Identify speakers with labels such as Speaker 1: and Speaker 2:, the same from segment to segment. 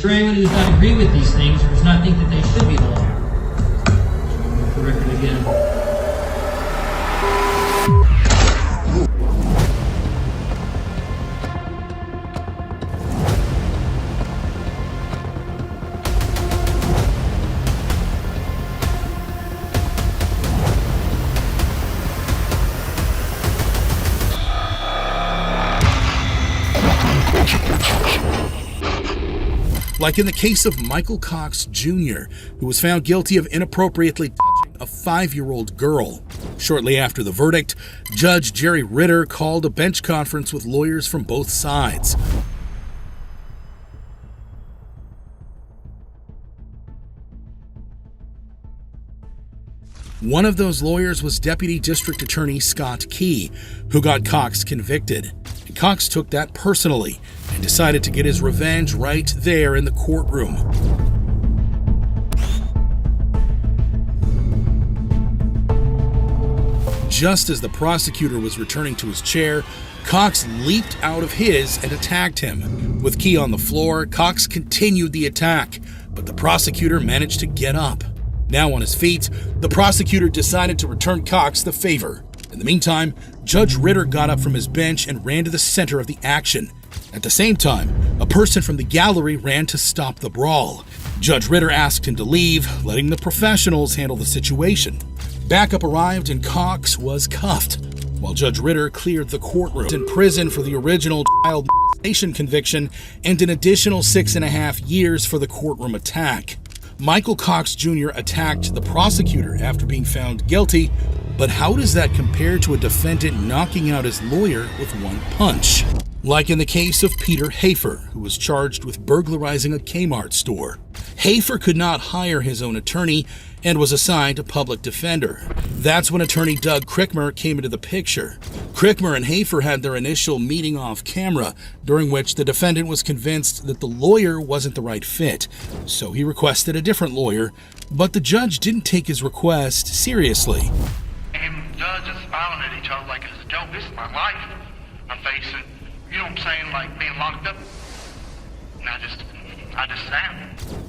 Speaker 1: For anyone who does not agree with these things or does not think that they should be the law. For the record again.
Speaker 2: Like in the case of Michael Cox Jr., who was found guilty of inappropriately touching a 5-year-old girl. Shortly after the verdict, Judge Jerry Ritter called a bench conference with lawyers from both sides. One of those lawyers was Deputy District Attorney Scott Key, who got Cox convicted. And Cox took that personally and decided to get his revenge right there in the courtroom. Just as the prosecutor was returning to his chair, Cox leaped out of his and attacked him. With Key on the floor, Cox continued the attack, but the prosecutor managed to get up. Now on his feet, the prosecutor decided to return Cox the favor. In the meantime, Judge Ritter got up from his bench and ran to the center of the action. At the same time, a person from the gallery ran to stop the brawl. Judge Ritter asked him to leave, letting the professionals handle the situation. Backup arrived and Cox was cuffed, while Judge Ritter cleared the courtroom. In prison for the original child molestation conviction and an additional 6.5 years for the courtroom attack. Michael Cox Jr. attacked the prosecutor after being found guilty, but how does that compare to a defendant knocking out his lawyer with one punch? Like in the case of Peter Hafer, who was charged with burglarizing a Kmart store. Hafer could not hire his own attorney and was assigned a public defender. That's when attorney Doug Crickmer came into the picture. Crickmer and Hafer had their initial meeting off camera, during which the defendant was convinced that the lawyer wasn't the right fit, so he requested a different lawyer, but the judge didn't take his request seriously.
Speaker 3: And the judge is smiling at each other like it's a joke. This is my life I'm facing. You know what I'm saying, like being locked up. And I just sat.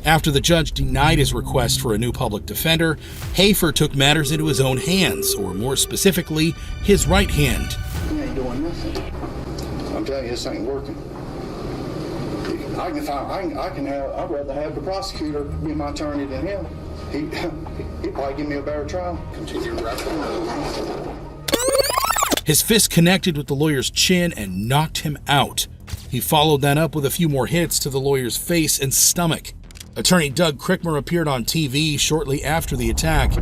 Speaker 2: After the judge denied his request for a new public defender, Hafer took matters into his own hands, or more specifically, his right hand.
Speaker 4: He ain't doing nothing. I'm telling you, this ain't working. I'd rather have the prosecutor be my attorney than him. He'd probably give me a better trial. Continue rapping.
Speaker 2: His fist connected with the lawyer's chin and knocked him out. He followed that up with a few more hits to the lawyer's face and stomach. Attorney Doug Crickmer appeared on TV shortly after the attack.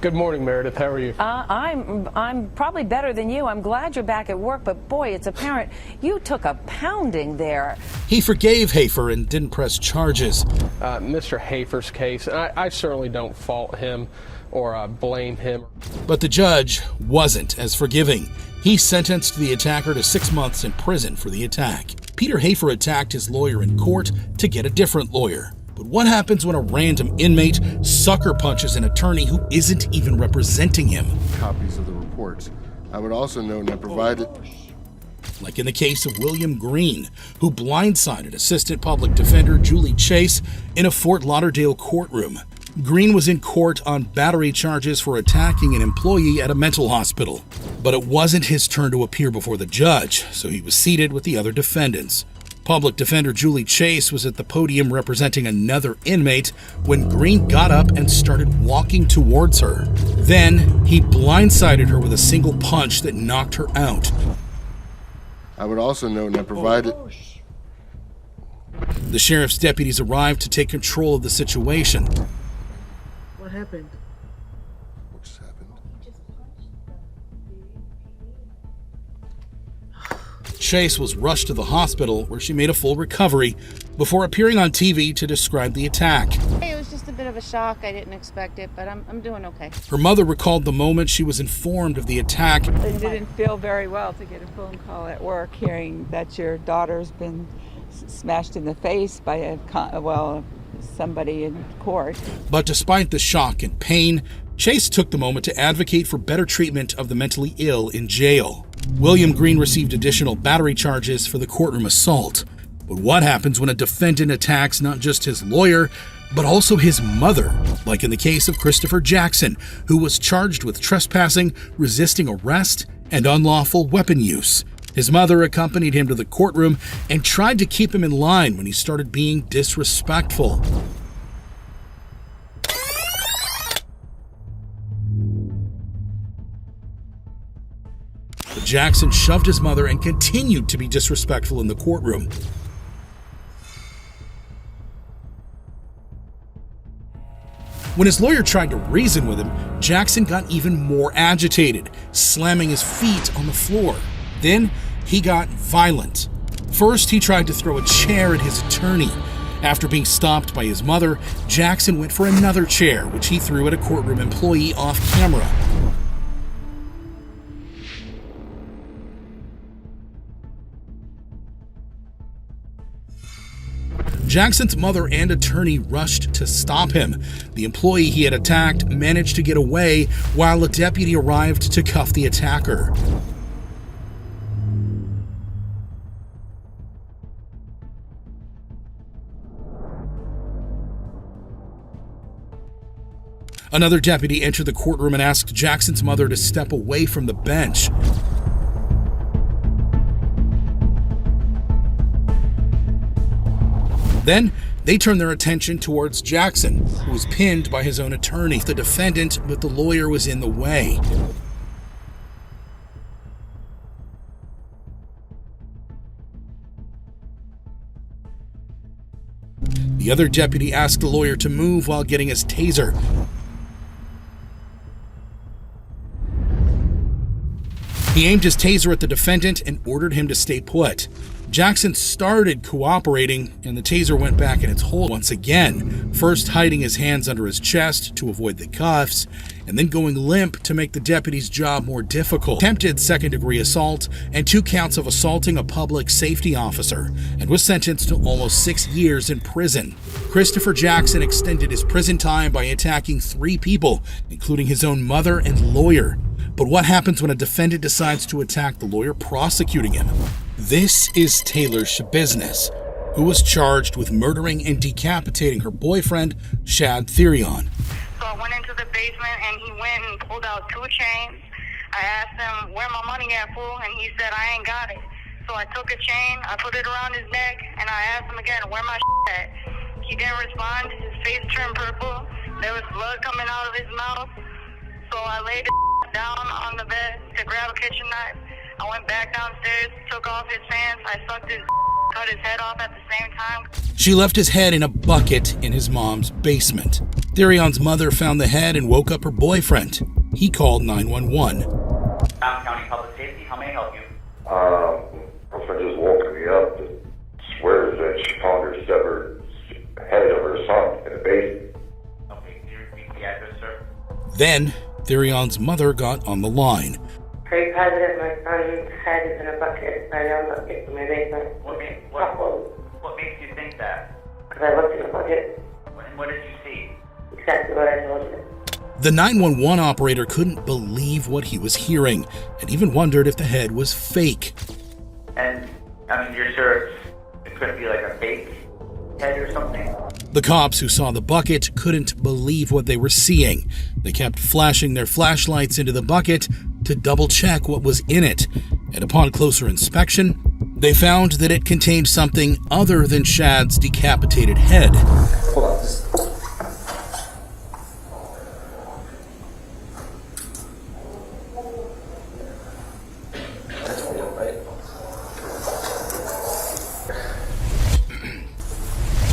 Speaker 5: Good morning, Meredith. How are you?
Speaker 6: I'm probably better than you. I'm glad you're back at work, but boy, it's apparent you took a pounding there.
Speaker 2: He forgave Hafer and didn't press charges.
Speaker 5: Mr. Hafer's case, I certainly don't fault him or blame him.
Speaker 2: But the judge wasn't as forgiving. He sentenced the attacker to 6 months in prison for the attack. Peter Hafer attacked his lawyer in court to get a different lawyer. But what happens when a random inmate sucker punches an attorney who isn't even representing him?
Speaker 7: Copies of the reports. I would also note that provided...
Speaker 2: Like in the case of William Green, who blindsided Assistant Public Defender Julie Chase in a Fort Lauderdale courtroom. Green was in court on battery charges for attacking an employee at a mental hospital. But it wasn't his turn to appear before the judge, so he was seated with the other defendants. Public Defender Julie Chase was at the podium representing another inmate when Green got up and started walking towards her. Then, he blindsided her with a single punch that knocked her out.
Speaker 7: I would also note that provided...
Speaker 2: The sheriff's deputies arrived to take control of the situation.
Speaker 8: What happened?
Speaker 7: What just happened?
Speaker 2: Chase was rushed to the hospital where she made a full recovery before appearing on TV to describe the attack.
Speaker 9: It was just a bit of a shock. I didn't expect it, but I'm doing okay.
Speaker 2: Her mother recalled the moment she was informed of the attack.
Speaker 10: It didn't feel very well to get a phone call at work hearing that your daughter's been smashed in the face by somebody in court.
Speaker 2: But despite the shock and pain, Chase took the moment to advocate for better treatment of the mentally ill in jail. William Green received additional battery charges for the courtroom assault. But what happens when a defendant attacks not just his lawyer, but also his mother, like in the case of Christopher Jackson, who was charged with trespassing, resisting arrest, and unlawful weapon use? His mother accompanied him to the courtroom and tried to keep him in line when he started being disrespectful. But Jackson shoved his mother and continued to be disrespectful in the courtroom. When his lawyer tried to reason with him, Jackson got even more agitated, slamming his feet on the floor. Then he got violent. First, he tried to throw a chair at his attorney. After being stopped by his mother, Jackson went for another chair, which he threw at a courtroom employee off camera. Jackson's mother and attorney rushed to stop him. The employee he had attacked managed to get away while a deputy arrived to cuff the attacker. Another deputy entered the courtroom and asked Jackson's mother to step away from the bench. Then, they turned their attention towards Jackson, who was pinned by his own attorney, the defendant, but the lawyer was in the way. The other deputy asked the lawyer to move while getting his taser. He aimed his taser at the defendant and ordered him to stay put. Jackson started cooperating, and the taser went back in its hole once again, first hiding his hands under his chest to avoid the cuffs, and then going limp to make the deputy's job more difficult. Attempted second-degree assault and 2 counts of assaulting a public safety officer, and was sentenced to almost 6 years in prison. Christopher Jackson extended his prison time by attacking 3 people, including his own mother and lawyer. But what happens when a defendant decides to attack the lawyer prosecuting him? This is Taylor Shabiznes, who was charged with murdering and decapitating her boyfriend, Shad Therion.
Speaker 3: So I went into the basement and he went and pulled out 2 chains. I asked him, where my money at, fool? And he said, I ain't got it. So I took a chain, I put it around his neck, and I asked him again, where my at? He didn't respond. His face turned purple. There was blood coming out of his mouth. So I laid down on the bed to grab a kitchen knife. I went back downstairs, took off his pants, I sucked his cut his head off at the same time.
Speaker 2: She left his head in a bucket in his mom's basement. Therion's mother found the head and woke up her boyfriend. He called 911.
Speaker 11: County Public Safety, how may I help you?
Speaker 12: My friend just woke me up and swears that she found her severed head of her son in the basement.
Speaker 11: Okay, can you repeat the address, sir?
Speaker 2: Then, Therion's mother got on the line.
Speaker 13: Very positive my son's head is in a bucket, a round bucket in my basement.
Speaker 11: What makes you think that?
Speaker 13: Because I looked in the bucket.
Speaker 11: And what did you see?
Speaker 13: Exactly what I told you.
Speaker 2: The 911 operator couldn't believe what he was hearing, and even wondered if the head was fake.
Speaker 11: And, I mean, you're sure it couldn't be like a fake head or something?
Speaker 2: The cops who saw the bucket couldn't believe what they were seeing. They kept flashing their flashlights into the bucket to double-check what was in it, and upon closer inspection, they found that it contained something other than Shad's decapitated head.
Speaker 12: Hold on. That's real, right?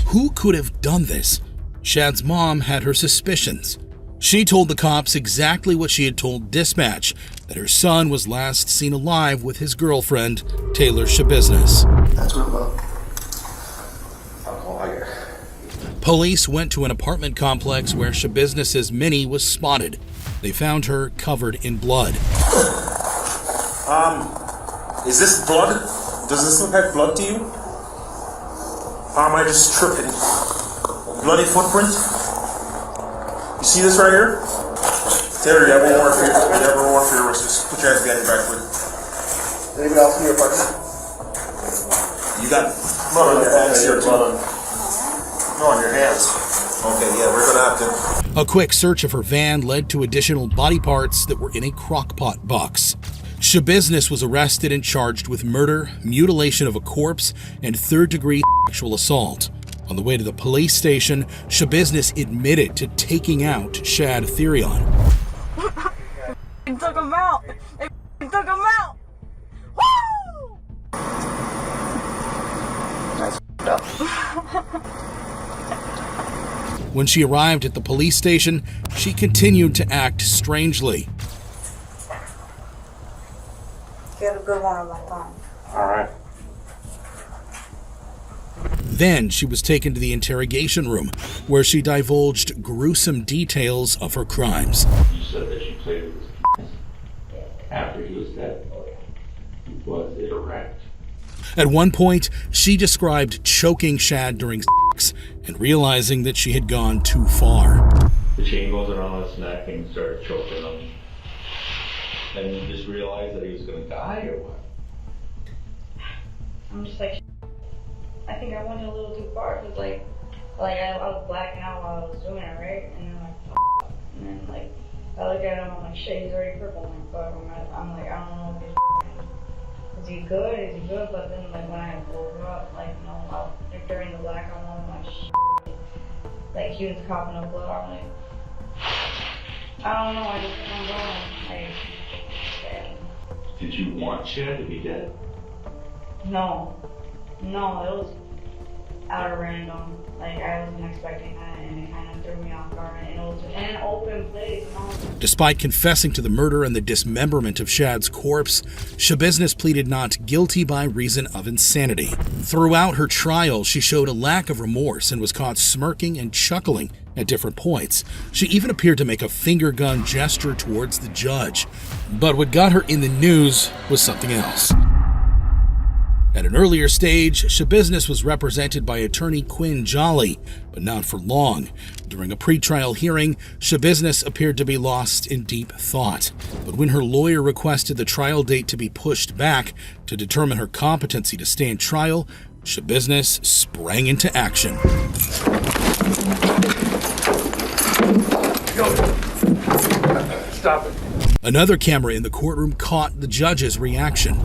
Speaker 2: Who could have done this? Shad's mom had her suspicions. She told the cops exactly what she had told dispatch, that her son was last seen alive with his girlfriend, Taylor Shabiznes.
Speaker 12: That's what I'm about.
Speaker 2: Police went to an apartment complex where Shabiznes's Minnie was spotted. They found her covered in blood.
Speaker 14: Is this blood? Does this look like blood to you? Or am I just tripping? Bloody footprint? You see this right here? Taylor, you have one more for your wrist. Just put your hands behind your back, please.
Speaker 4: Anybody else in your apartment?
Speaker 14: You got Blood on your hands here, blood on. No, on your hands. Okay, yeah, we're gonna have to.
Speaker 2: A quick search of her van led to additional body parts that were in a crock-pot box. Shabiznis was arrested and charged with murder, mutilation of a corpse, and third-degree sexual assault. On the way to the police station, Shabiznis admitted to taking out Shad Therion.
Speaker 15: They took him out! They took him out! Woo! That's up.
Speaker 2: When she arrived at the police station, she continued to act strangely.
Speaker 15: Get a good one on my phone.
Speaker 14: All right.
Speaker 2: Then she was taken to the interrogation room, where she divulged gruesome details of her crimes.
Speaker 16: You said that she played with his after he was dead. Was it erect?
Speaker 2: At one point, she described choking Shad during sex and realizing that she had gone too far.
Speaker 16: The chain goes around his neck and started choking him. And you just realized that he was going to die or what?
Speaker 17: I'm just like, I think I went a little too far because I was blacking out while I was doing it, right? And then like, and then like I look at him, I'm like, shit, he's already purple. I'm like, I don't know if he's is he good? Is he good? But then like when I woke up, like you know, like during the blackout, I'm like, shit. Like he was coughing up blood. I'm like, I don't know. I just kept on going. Like, yeah.
Speaker 16: Did you want Shad to be dead?
Speaker 17: No, it was out of random. Like I wasn't expecting that, and it kind of threw me off guard. And it was in an open place, you know.
Speaker 2: Despite confessing to the murder and the dismemberment of Shad's corpse, Shabiznis pleaded not guilty by reason of insanity. Throughout her trial, she showed a lack of remorse and was caught smirking and chuckling at different points. She even appeared to make a finger gun gesture towards the judge. But what got her in the news was something else. At an earlier stage, Shabiznis was represented by attorney Quinn Jolly, but not for long. During a pretrial hearing, Shabiznis appeared to be lost in deep thought. But when her lawyer requested the trial date to be pushed back to determine her competency to stand trial, Shabiznis sprang into action.
Speaker 14: Stop it.
Speaker 2: Another camera in the courtroom caught the judge's reaction.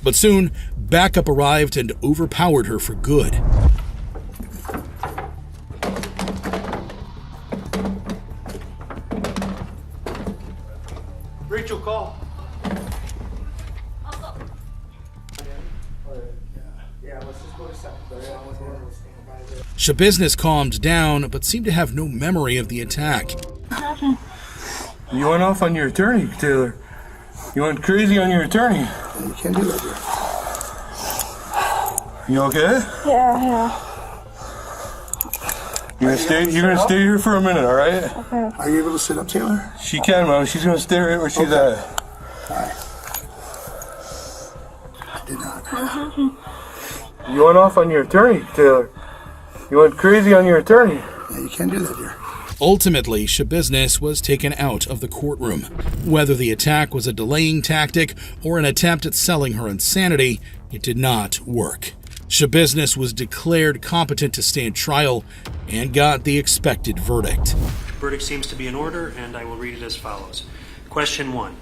Speaker 2: But soon, backup arrived and overpowered her for good.
Speaker 14: Rachel, call.
Speaker 2: Shabiznis calmed down, but seemed to have no memory of the attack.
Speaker 14: You went off on your attorney, Taylor. You went crazy on your attorney.
Speaker 4: You can't do that here.
Speaker 14: You okay?
Speaker 15: Yeah.
Speaker 14: You're gonna stay here for a minute, all right?
Speaker 15: Okay.
Speaker 4: Are you able to sit up, Taylor?
Speaker 14: She can, Mom. She's gonna stay right where she's
Speaker 4: Okay.
Speaker 14: at.
Speaker 4: All right. I did not.
Speaker 14: You went off on your attorney, Taylor. You went crazy on your attorney.
Speaker 4: Yeah, you can't do that here.
Speaker 2: Ultimately, Shabiznis was taken out of the courtroom. Whether the attack was a delaying tactic or an attempt at selling her insanity, it did not work. Shabiznis was declared competent to stand trial and got the expected verdict.
Speaker 18: Verdict seems to be in order, and I will read it as follows. Question 1.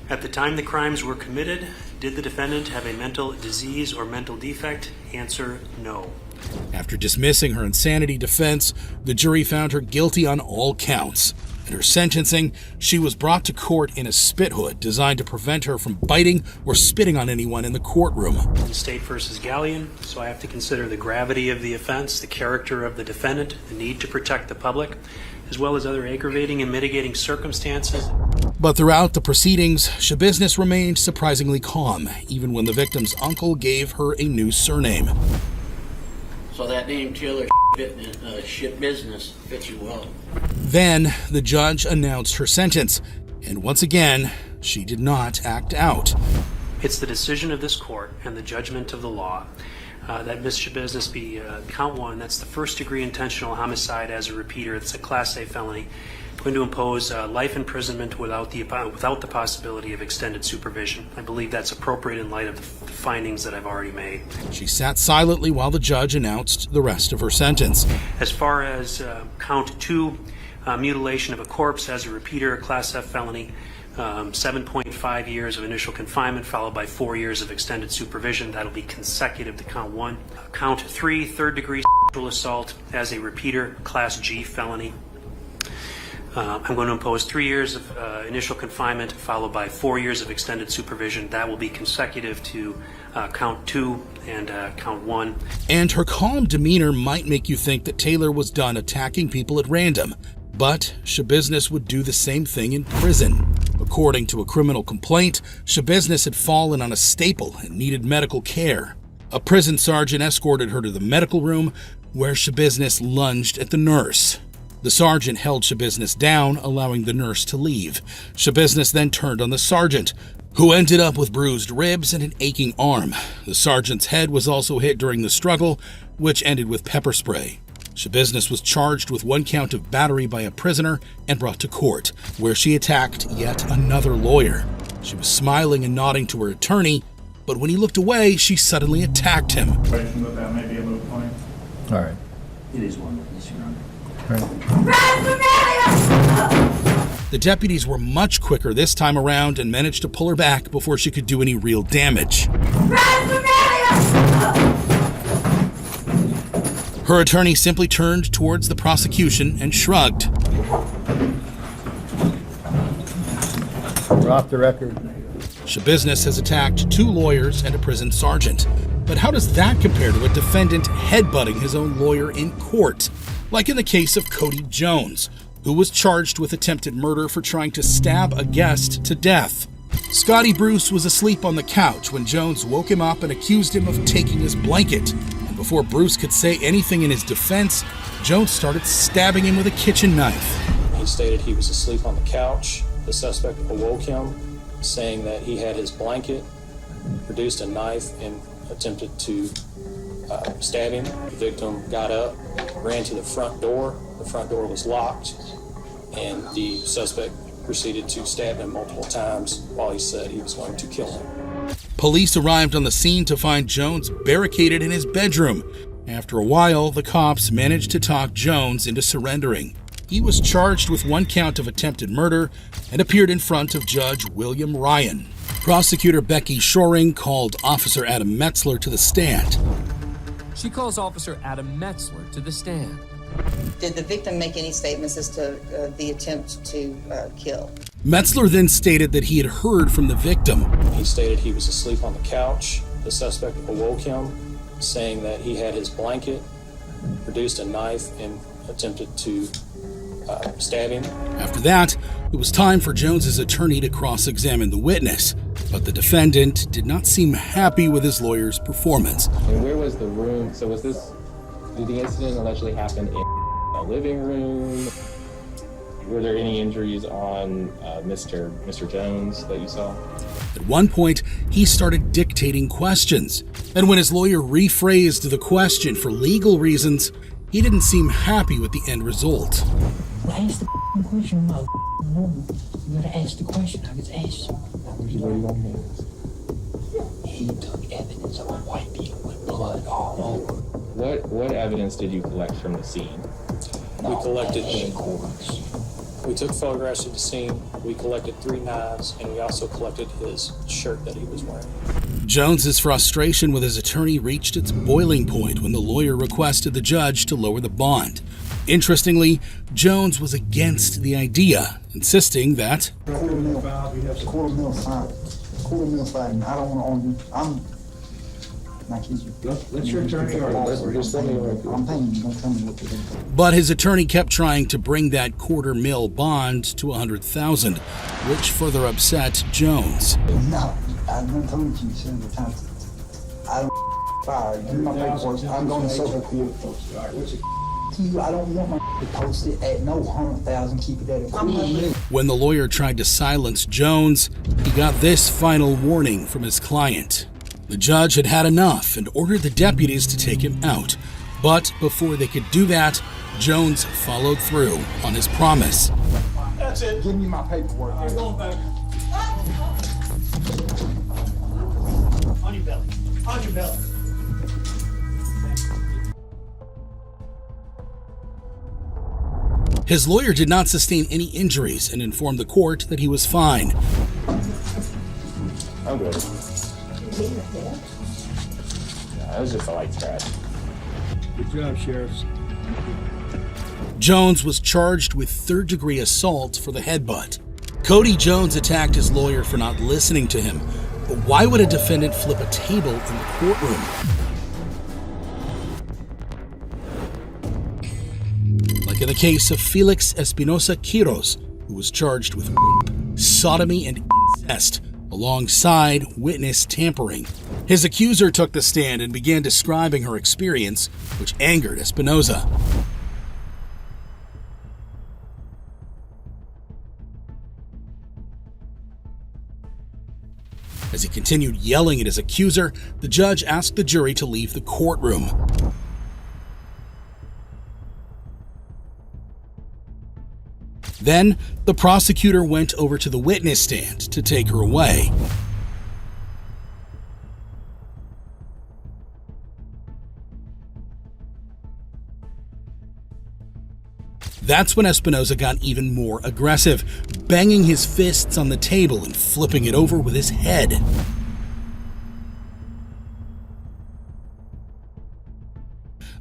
Speaker 18: At the time the crimes were committed, did the defendant have a mental disease or mental defect? Answer, no.
Speaker 2: After dismissing her insanity defense, the jury found her guilty on all counts. At her sentencing, she was brought to court in a spit hood designed to prevent her from biting or spitting on anyone in the courtroom.
Speaker 18: State versus Galleon, so I have to consider the gravity of the offense, the character of the defendant, the need to protect the public, as well as other aggravating and mitigating circumstances.
Speaker 2: But throughout the proceedings, Shabiznis remained surprisingly calm, even when the victim's uncle gave her a new surname.
Speaker 19: So that name, Taylor Shit Business, fits you well.
Speaker 2: Then, the judge announced her sentence, and once again, she did not act out.
Speaker 18: It's the decision of this court and the judgment of the law that Ms. Shabiznis be count 1. That's the first-degree intentional homicide as a repeater. It's a Class A felony. I'm going to impose life imprisonment without the possibility of extended supervision. I believe that's appropriate in light of the findings that I've already made.
Speaker 2: She sat silently while the judge announced the rest of her sentence.
Speaker 18: As far as count 2, mutilation of a corpse as a repeater, a Class F felony, 7.5 years of initial confinement followed by 4 years of extended supervision. That'll be consecutive to count 1. Count 3, third-degree sexual assault as a repeater, Class G felony. I'm going to impose 3 years of initial confinement followed by 4 years of extended supervision. That will be consecutive to count 2 and count 1.
Speaker 2: And her calm demeanor might make you think that Taylor was done attacking people at random, but Shabiznis would do the same thing in prison. According to a criminal complaint, Shabiznis had fallen on a staple and needed medical care. A prison sergeant escorted her to the medical room, where Shabiznis lunged at the nurse. The sergeant held Shabiznis down, allowing the nurse to leave. Shabiznis then turned on the sergeant, who ended up with bruised ribs and an aching arm. The sergeant's head was also hit during the struggle, which ended with pepper spray. Shabiznis was charged with 1 count of battery by a prisoner and brought to court, where she attacked yet another lawyer. She was smiling and nodding to her attorney, but when he looked away, she suddenly attacked him.
Speaker 14: Question about that may be a moot point.
Speaker 20: All right.
Speaker 21: It is one witness, Your Honor.
Speaker 2: The deputies were much quicker this time around and managed to pull her back before she could do any real damage. Her attorney simply turned towards the prosecution and shrugged.
Speaker 20: We're off the record.
Speaker 2: Shabiznis has attacked 2 lawyers and a prison sergeant. But how does that compare to a defendant headbutting his own lawyer in court? Like in the case of Cody Jones, who was charged with attempted murder for trying to stab a guest to death. Scotty Bruce was asleep on the couch when Jones woke him up and accused him of taking his blanket. And before Bruce could say anything in his defense, Jones started stabbing him with a kitchen knife.
Speaker 22: He stated he was asleep on the couch. The suspect awoke him, saying that he had his blanket, produced a knife, and attempted to stab him. The victim got up, ran to the front door. The front door was locked, and the suspect proceeded to stab him multiple times while he said he was going to kill him.
Speaker 2: Police arrived on the scene to find Jones barricaded in his bedroom. After a while, the cops managed to talk Jones into surrendering. He was charged with 1 count of attempted murder and appeared in front of Judge William Ryan. Prosecutor Becky Shoring called Officer Adam Metzler to the stand.
Speaker 23: She calls Officer Adam Metzler to the stand.
Speaker 24: Did the victim make any statements as to the attempt to kill?
Speaker 2: Metzler then stated that he had heard from the victim.
Speaker 22: He stated he was asleep on the couch. The suspect awoke him, saying that he had his blanket, produced a knife, and attempted to stab him.
Speaker 2: After that, it was time for Jones's attorney to cross-examine the witness, but the defendant did not seem happy with his lawyer's performance.
Speaker 25: And where was the room? So did the incident allegedly happen in a living room? Were there any injuries on Mr. Jones that you saw?
Speaker 2: At one point, he started dictating questions, and when his lawyer rephrased the question for legal reasons, he didn't seem happy with the end result.
Speaker 21: Ask the question, you gotta ask the question. I just asked you. He took evidence of a white people with blood all over.
Speaker 25: What evidence did you collect from the scene?
Speaker 22: We took photographs of the scene. We collected 3 knives, and we also collected his shirt that he was wearing.
Speaker 2: Jones's frustration with his attorney reached its boiling point when the lawyer requested the judge to lower the bond. Interestingly, Jones was against the idea, insisting that
Speaker 4: Quarter mil fine. I don't want to argue.
Speaker 21: Let's your attorney or just let me
Speaker 4: I'm paying you. Don't tell me what to do.
Speaker 2: But his attorney kept trying to bring that $250,000 bond to $100,000, which further upset Jones.
Speaker 4: No, I've been telling you several times. I don't fire. Give me my paperwork. I'm going to circle you. I don't want my to post it at no 100,000. Keep it at a quarter mil.
Speaker 2: When the lawyer tried to silence Jones, he got this final warning from his client. The judge had had enough and ordered the deputies to take him out. But before they could do that, Jones followed through on his promise.
Speaker 4: That's it. Give me my paperwork.
Speaker 15: I'm going back. On your belly. On your belly.
Speaker 2: His lawyer did not sustain any injuries and informed the court that he was fine.
Speaker 25: I'm good. That was just a light scratch.
Speaker 20: Good job, sheriffs.
Speaker 2: Jones was charged with third-degree assault for the headbutt. Cody Jones attacked his lawyer for not listening to him. But why would a defendant flip a table in the courtroom? Like in the case of Felix Espinosa Quiros, who was charged with rape, sodomy, and incest, alongside witness tampering. His accuser took the stand and began describing her experience, which angered Espinosa. As he continued yelling at his accuser, the judge asked the jury to leave the courtroom. Then, the prosecutor went over to the witness stand to take her away. That's when Espinosa got even more aggressive, banging his fists on the table and flipping it over with his head.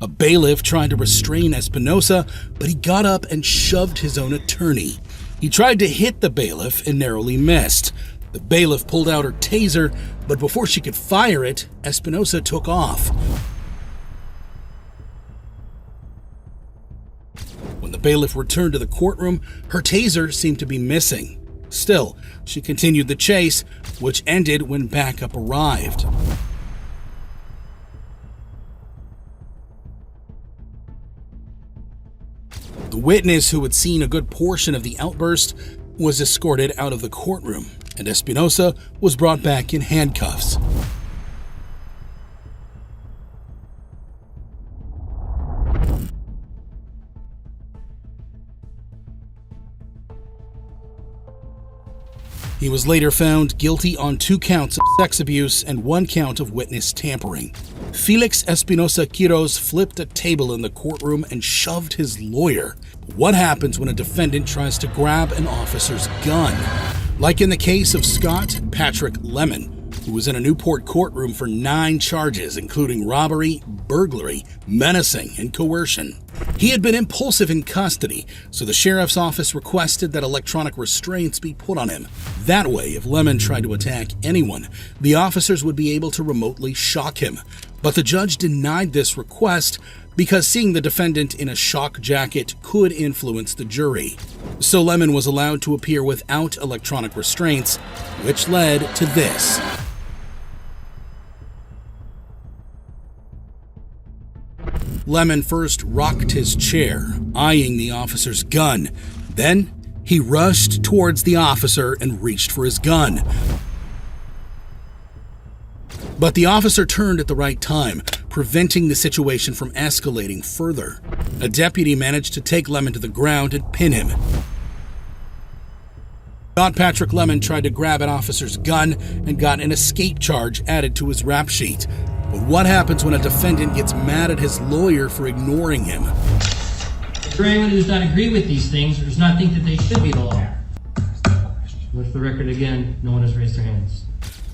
Speaker 2: A bailiff tried to restrain Espinosa, but he got up and shoved his own attorney. He tried to hit the bailiff and narrowly missed. The bailiff pulled out her taser, but before she could fire it, Espinosa took off. When the bailiff returned to the courtroom, her taser seemed to be missing. Still, she continued the chase, which ended when backup arrived. The witness, who had seen a good portion of the outburst, was escorted out of the courtroom, and Espinosa was brought back in handcuffs. He was later found guilty on 2 counts of sex abuse and 1 count of witness tampering. Felix Espinosa Quiros flipped a table in the courtroom and shoved his lawyer. What happens when a defendant tries to grab an officer's gun? Like in the case of Scott Patrick Lemon, who was in a Newport courtroom for 9 charges, including robbery, burglary, menacing, and coercion. He had been impulsive in custody, so the sheriff's office requested that electronic restraints be put on him. That way, if Lemon tried to attack anyone, the officers would be able to remotely shock him. But the judge denied this request because seeing the defendant in a shock jacket could influence the jury. So Lemon was allowed to appear without electronic restraints, which led to this. Lemon first rocked his chair, eyeing the officer's gun. Then, he rushed towards the officer and reached for his gun. But the officer turned at the right time, preventing the situation from escalating further. A deputy managed to take Lemon to the ground and pin him. Scott Patrick Lemon tried to grab an officer's gun and got an escape charge added to his rap sheet. But what happens when a defendant gets mad at his lawyer for ignoring him?
Speaker 1: For anyone who does not agree with these things or does not think that they should be the law. With the record again, no one has raised their hands.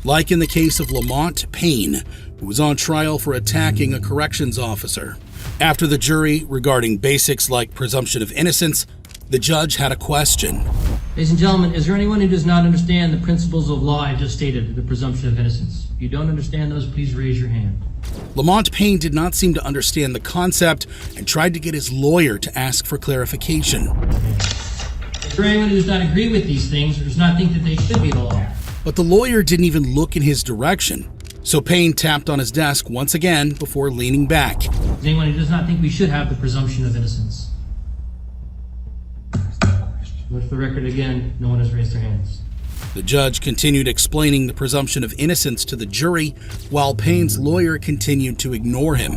Speaker 2: Like in the case of Lamont Payne, who was on trial for attacking a corrections officer. After the jury regarding basics like presumption of innocence, the judge had a question.
Speaker 1: Ladies and gentlemen, is there anyone who does not understand the principles of law I just stated, the presumption of innocence? If you don't understand those, please raise your hand.
Speaker 2: Lamont Payne did not seem to understand the concept and tried to get his lawyer to ask for clarification.
Speaker 1: Is there anyone who does not agree with these things or does not think that they should be the law?
Speaker 2: But the lawyer didn't even look in his direction. So Payne tapped on his desk once again before leaning back.
Speaker 1: Is anyone who does not think we should have the presumption of innocence? With the record again, no one has raised their hands.
Speaker 2: The judge continued explaining the presumption of innocence to the jury, while Payne's lawyer continued to ignore him.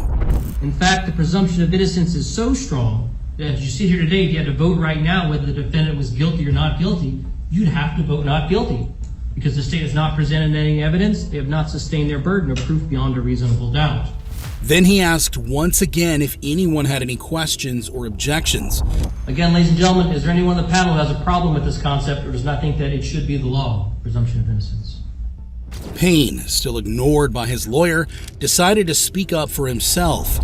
Speaker 1: In fact, the presumption of innocence is so strong that as you sit here today, if you had to vote right now whether the defendant was guilty or not guilty, you'd have to vote not guilty. Because the state has not presented any evidence, they have not sustained their burden of proof beyond a reasonable doubt.
Speaker 2: Then he asked once again if anyone had any questions or objections.
Speaker 1: Again, ladies and gentlemen, is there anyone on the panel who has a problem with this concept or does not think that it should be the law, presumption of innocence?
Speaker 2: Payne, still ignored by his lawyer, decided to speak up for himself.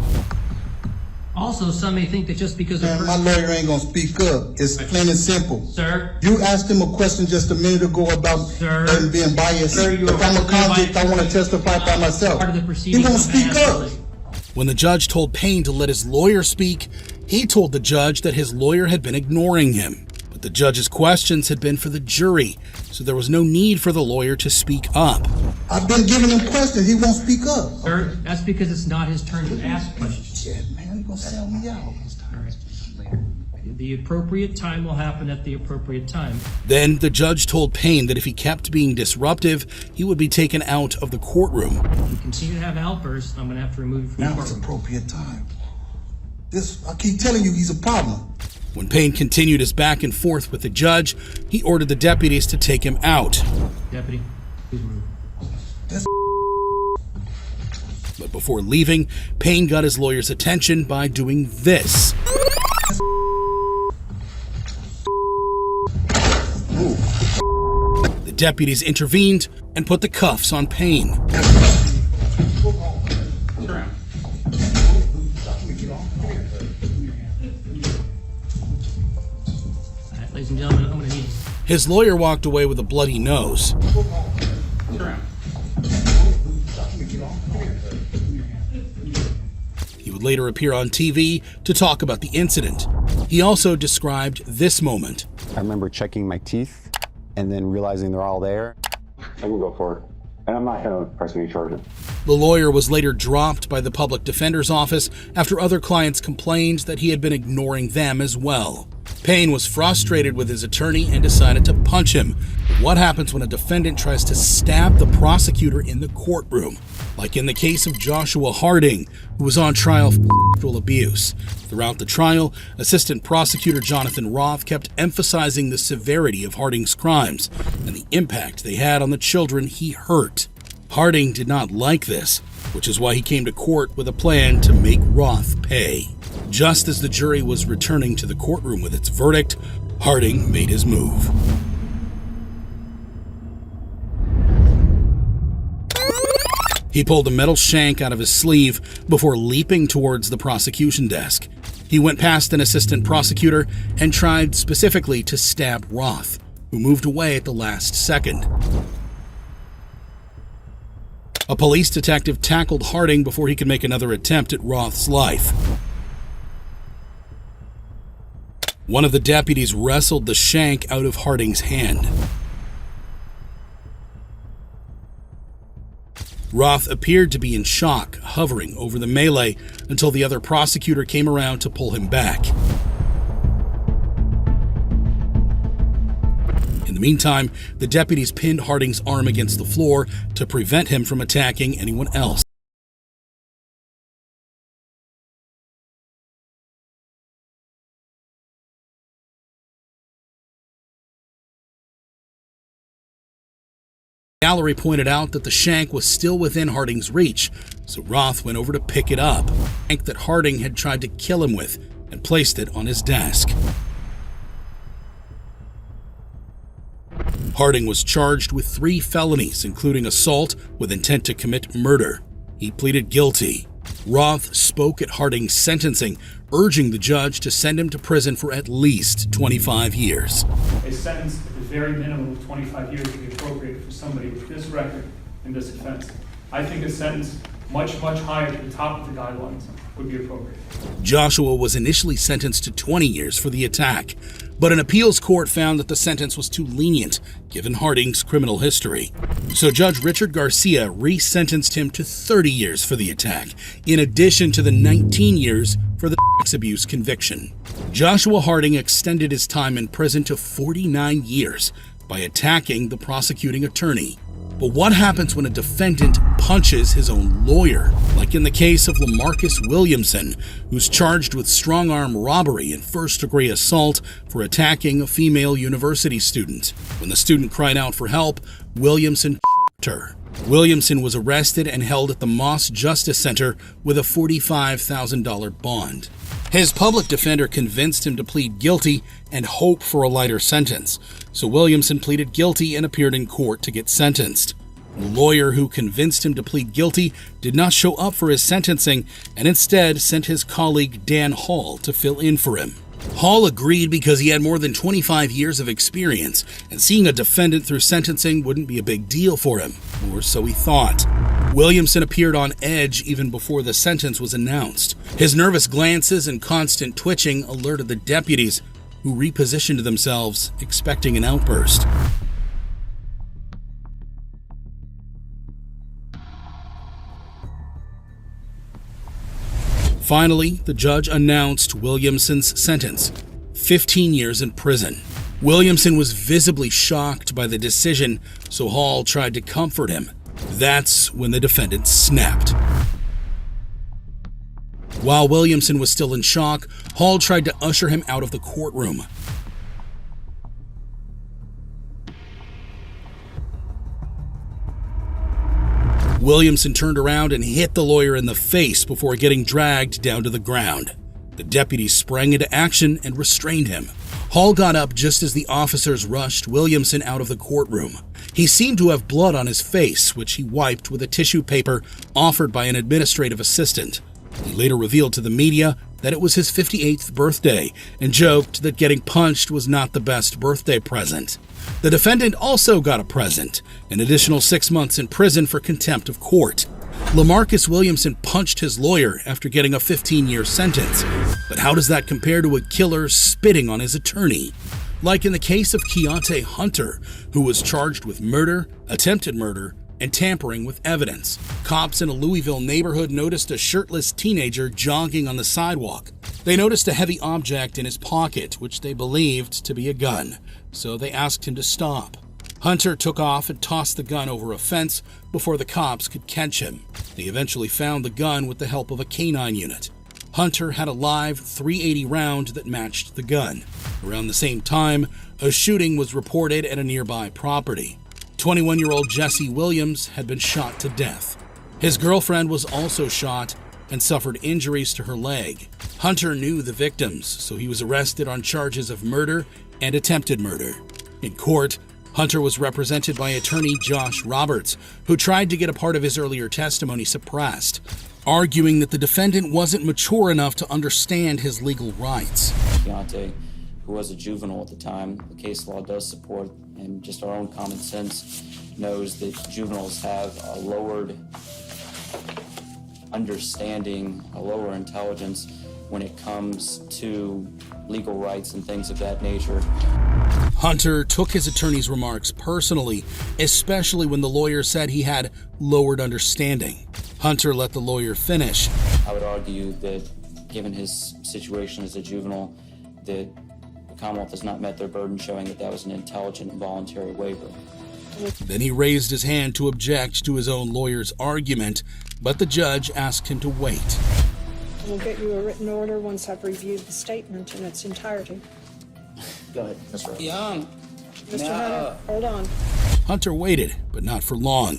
Speaker 1: Also, some may think that just because
Speaker 5: my lawyer ain't gonna speak up. It's plain and simple.
Speaker 1: Sir?
Speaker 5: You asked him a question just a minute ago about him being biased. If I'm a convict, I want to testify by myself. He won't speak up.
Speaker 2: When the judge told Payne to let his lawyer speak, he told the judge that his lawyer had been ignoring him. But the judge's questions had been for the jury, so there was no need for the lawyer to speak up.
Speaker 5: I've been giving him questions. He won't speak up.
Speaker 1: Sir, that's because it's not his turn to ask questions.
Speaker 5: Shit, man, he gonna sell me out.
Speaker 1: The appropriate time will happen at the appropriate time.
Speaker 2: Then the judge told Payne that if he kept being disruptive, he would be taken out of the courtroom.
Speaker 1: If you continue to have outbursts, I'm going to have to remove you from the
Speaker 5: Now it's
Speaker 1: courtroom.
Speaker 5: appropriate time. I keep telling you, he's a problem.
Speaker 2: When Payne continued his back and forth with the judge, he ordered the deputies to take him out.
Speaker 1: Deputy, please move.
Speaker 2: But before leaving, Payne got his lawyer's attention by doing this. The deputies intervened and put the cuffs on Payne.
Speaker 1: Ladies and gentlemen, I'm going to need...
Speaker 2: His lawyer walked away with a bloody nose. He would later appear on TV to talk about the incident. He also described this moment.
Speaker 6: I remember checking my teeth and then realizing they're all there. I can go for it. And I'm not going to press any charges.
Speaker 2: The lawyer was later dropped by the public defender's office after other clients complained that he had been ignoring them as well. Payne was frustrated with his attorney and decided to punch him. What happens when a defendant tries to stab the prosecutor in the courtroom? Like in the case of Joshua Harding, who was on trial for sexual abuse. Throughout the trial, Assistant Prosecutor Jonathan Roth kept emphasizing the severity of Harding's crimes and the impact they had on the children he hurt. Harding did not like this, which is why he came to court with a plan to make Roth pay. Just as the jury was returning to the courtroom with its verdict, Harding made his move. He pulled a metal shank out of his sleeve before leaping towards the prosecution desk. He went past an assistant prosecutor and tried specifically to stab Roth, who moved away at the last second. A police detective tackled Harding before he could make another attempt at Roth's life. One of the deputies wrestled the shank out of Harding's hand. Roth appeared to be in shock, hovering over the melee until the other prosecutor came around to pull him back. In the meantime, the deputies pinned Harding's arm against the floor to prevent him from attacking anyone else. The gallery pointed out that the shank was still within Harding's reach, so Roth went over to pick it up, the shank that Harding had tried to kill him with, and placed it on his desk. Harding was charged with 3 felonies, including assault with intent to commit murder. He pleaded guilty. Roth spoke at Harding's sentencing, urging the judge to send him to prison for at least 25 years.
Speaker 7: A sentence at the very minimum of 25 years would be appropriate for somebody with this record and this offense. I think a sentence much higher to the top of the guidelines would be appropriate.
Speaker 2: Joshua was initially sentenced to 20 years for the attack, but an appeals court found that the sentence was too lenient given Harding's criminal history. So Judge Richard Garcia re-sentenced him to 30 years for the attack, in addition to the 19 years for the sex abuse conviction. Joshua Harding extended his time in prison to 49 years, by attacking the prosecuting attorney. But what happens when a defendant punches his own lawyer? Like in the case of LaMarcus Williamson, who's charged with strong-arm robbery and first-degree assault for attacking a female university student. When the student cried out for help, Williamson choked her. Williamson was arrested and held at the Moss Justice Center with a $45,000 bond. His public defender convinced him to plead guilty and hope for a lighter sentence, so Williamson pleaded guilty and appeared in court to get sentenced. The lawyer who convinced him to plead guilty did not show up for his sentencing and instead sent his colleague Dan Hall to fill in for him. Hall agreed because he had more than 25 years of experience, and seeing a defendant through sentencing wouldn't be a big deal for him, or so he thought. Williamson appeared on edge even before the sentence was announced. His nervous glances and constant twitching alerted the deputies, who repositioned themselves, expecting an outburst. Finally, the judge announced Williamson's sentence, 15 years in prison. Williamson was visibly shocked by the decision, so Hall tried to comfort him. That's when the defendant snapped. While Williamson was still in shock, Hall tried to usher him out of the courtroom. Williamson turned around and hit the lawyer in the face before getting dragged down to the ground. The deputies sprang into action and restrained him. Hall got up just as the officers rushed Williamson out of the courtroom. He seemed to have blood on his face, which he wiped with a tissue paper offered by an administrative assistant. He later revealed to the media that it was his 58th birthday and joked that getting punched was not the best birthday present. The defendant also got a present, an additional 6 months in prison for contempt of court. LaMarcus Williamson punched his lawyer after getting a 15-year sentence. But how does that compare to a killer spitting on his attorney? Like in the case of Keontae Hunter, who was charged with murder, attempted murder, and tampering with evidence. Cops in a Louisville neighborhood noticed a shirtless teenager jogging on the sidewalk. They noticed a heavy object in his pocket, which they believed to be a gun, so they asked him to stop. Hunter took off and tossed the gun over a fence before the cops could catch him. They eventually found the gun with the help of a canine unit. Hunter had a live .380 round that matched the gun. Around the same time, a shooting was reported at a nearby property. 21-year-old Jesse Williams had been shot to death. His girlfriend was also shot and suffered injuries to her leg. Hunter knew the victims, so he was arrested on charges of murder and attempted murder. In court, Hunter was represented by attorney Josh Roberts, who tried to get a part of his earlier testimony suppressed, arguing that the defendant wasn't mature enough to understand his legal rights.
Speaker 3: Keontae, who was a juvenile at the time, the case law does support, and just our own common sense knows that juveniles have a lowered understanding, a lower intelligence when it comes to legal rights and things of that nature.
Speaker 2: Hunter took his attorney's remarks personally, especially when the lawyer said he had lowered understanding. Hunter let the lawyer finish.
Speaker 3: I would argue that given his situation as a juvenile, that the Commonwealth has not met their burden showing that that was an intelligent and voluntary waiver.
Speaker 2: Then he raised his hand to object to his own lawyer's argument, but the judge asked him to wait.
Speaker 8: We'll get you a written order once I've reviewed the statement in its entirety.
Speaker 3: Go ahead, Mr.
Speaker 8: Mr. Hunter, hold on.
Speaker 2: Hunter waited, but not for long.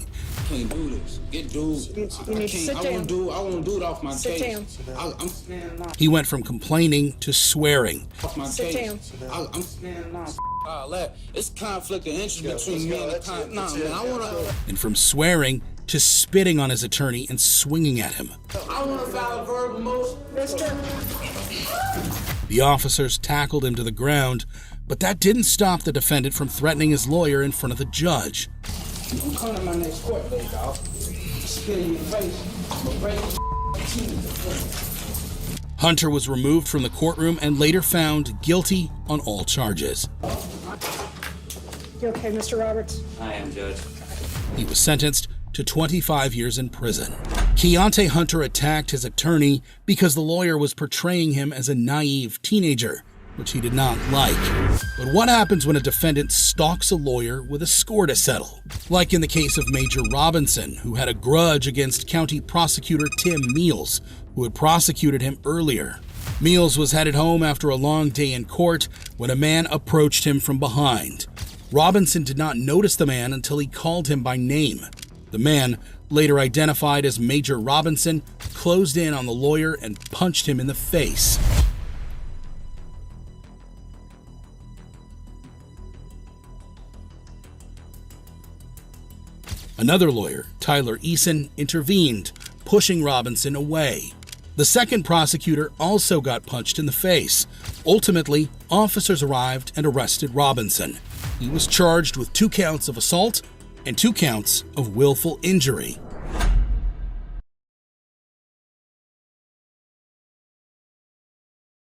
Speaker 9: Can't do this. Get dudes.
Speaker 8: You need to sit down.
Speaker 9: I want to do it off my
Speaker 8: Sit
Speaker 9: case.
Speaker 8: down.
Speaker 2: He went from complaining to swearing.
Speaker 9: Off my
Speaker 8: Sit
Speaker 9: case. It's conflict of interest between me and the client. Nah, man, I want to.
Speaker 2: And from swearing to spitting on his attorney and swinging at him.
Speaker 9: I want to file a verbal motion.
Speaker 2: The officers tackled him to the ground, but that didn't stop the defendant from threatening his lawyer in front of the judge.
Speaker 9: I'm coming to my next court date, dog. Spit in your face. I'm break
Speaker 2: Hunter was removed from the courtroom and later found guilty on all charges.
Speaker 8: You okay, Mr. Roberts?
Speaker 3: I am, Judge.
Speaker 2: He was sentenced to 25 years in prison. Keontae Hunter attacked his attorney because the lawyer was portraying him as a naive teenager, which he did not like. But what happens when a defendant stalks a lawyer with a score to settle? Like in the case of Major Robinson, who had a grudge against County Prosecutor Tim Meals, who had prosecuted him earlier. Meals was headed home after a long day in court when a man approached him from behind. Robinson did not notice the man until he called him by name. The man, later identified as Major Robinson, closed in on the lawyer and punched him in the face. Another lawyer, Tyler Eason, intervened, pushing Robinson away. The second prosecutor also got punched in the face. Ultimately, officers arrived and arrested Robinson. He was charged with 2 counts of assault and 2 counts of willful injury.